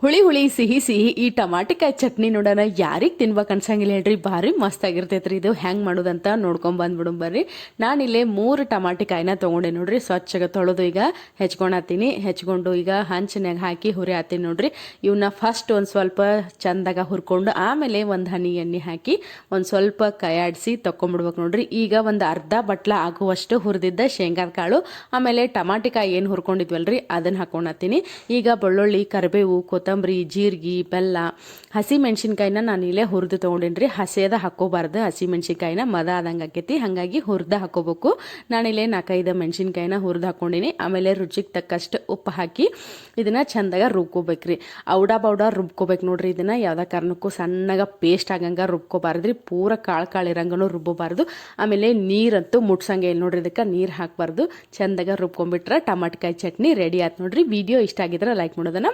ಹುಳಿ ಹುಳಿ ಸಿಹಿ ಸಿಹಿ ಈ ಟಮಾಟಿಕಾಯಿ ಚಟ್ನಿ ನೋಡೋಣ ಯಾರಿಗೆ ತಿನ್ಬೇಕು ಅನ್ಸಂಗಿಲ್ಲ ಹೇಳ್ರಿ. ಭಾರಿ ಮಸ್ತ್ ಆಗಿರ್ತೈತ್ರಿ. ಇದು ಹೆಂಗೆ ಮಾಡೋದಂತ ನೋಡ್ಕೊಂಡ್ ಬಂದ್ಬಿಡು ಬರ್ರಿ. ನಾನಿಲ್ಲೇ 3 ಟಮಾಟಿಕಾಯಿನ ತೊಗೊಂಡೆ ನೋಡ್ರಿ. ಸ್ವಚ್ಛಗೆ ತೊಳೆದು ಈಗ ಹೆಚ್ಕೊಳತ್ತೀನಿ. ಹೆಚ್ಕೊಂಡು ಈಗ ಹಂಚಿನಾಗ ಹಾಕಿ ಹುರಿ ಹಾಕ್ತೀನಿ ನೋಡ್ರಿ. ಇವನ್ನ ಫಸ್ಟ್ ಒಂದು ಸ್ವಲ್ಪ ಚಂದಾಗ ಹುರ್ಕೊಂಡು ಆಮೇಲೆ ಒಂದು ಹನಿ ಎಣ್ಣೆ ಹಾಕಿ ಒಂದು ಸ್ವಲ್ಪ ಕೈಯಾಡಿಸಿ ತಕೊಂಡ್ಬಿಡ್ಬೇಕು ನೋಡ್ರಿ. ಈಗ ಒಂದು ಅರ್ಧ ಬಟ್ಲ ಆಗುವಷ್ಟು ಹುರಿದಿದ್ದ ಶೇಂಗಾದ ಕಾಳು ಆಮೇಲೆ ಟಮಾಟಿಕಾಯಿ ಏನು ಹುರ್ಕೊಂಡಿದ್ವಲ್ರಿ ಅದನ್ನು ಹಾಕೊಂಡತ್ತೀನಿ. ಈಗ ಬೆಳ್ಳುಳ್ಳಿ, ಕರಿಬೇವು, ಕೊತ್ತಂಬರಿ, ಜೀರಿಗೆ, ಬೆಲ್ಲ, ಹಸಿ ಮೆಣಸಿನ್ಕಾಯಿನ ನಾನು ಇಲ್ಲೇ ಹುರಿದು ತೊಗೊಂಡೇನ್ರಿ. ಹಸಿಯದ ಹಾಕೋಬಾರ್ದು. ಹಸಿ ಮೆಣಸಿನ್ಕಾಯಿನ ಮದ ಆದಂಗೆ ಆಕೈತಿ, ಹಾಗಾಗಿ ಹುರಿದು ಹಾಕೋಬೇಕು. ನಾನಿಲ್ಲೇ 4-5 ಮೆಣಸಿನ್ಕಾಯಿನ ಹುರಿದು ಹಾಕೊಂಡಿನಿ. ಆಮೇಲೆ ರುಚಿಗೆ ತಕ್ಕಷ್ಟು ಉಪ್ಪು ಹಾಕಿ ಇದನ್ನ ಚಂದಾಗ ರುಬ್ಕೋಬೇಕ್ರಿ. ಔಡ ಬೌಡ ರುಬ್ಕೋಬೇಕು ನೋಡ್ರಿ. ಇದನ್ನ ಯಾವುದೇ ಕಾರಣಕ್ಕೂ ಸಣ್ಣಗೆ ಪೇಸ್ಟ್ ಆಗಂಗೆ ರುಬ್ಕೋಬಾರ್ದ್ರಿ. ಪೂರ ಕಾಳು ಇರಂಗನೂ ರುಬ್ಬಬಾರ್ದು. ಆಮೇಲೆ ನೀರಂತೂ ಮುಟ್ಸಂಗೆ ಇಲ್ಲ ನೋಡ್ರಿ. ಇದಕ್ಕೆ ನೀರು ಹಾಕಬಾರ್ದು. ಚಂದಾಗ ರುಬ್ಕೊಂಡ್ಬಿಟ್ರೆ ಟಮಾಟಿಕಾಯಿ ಚಟ್ನಿ ರೆಡಿ ಆಯ್ತು ನೋಡ್ರಿ. ವಿಡಿಯೋ ಇಷ್ಟ ಆಗಿದ್ರೆ ಲೈಕ್ ಮಾಡೋದನ್ನ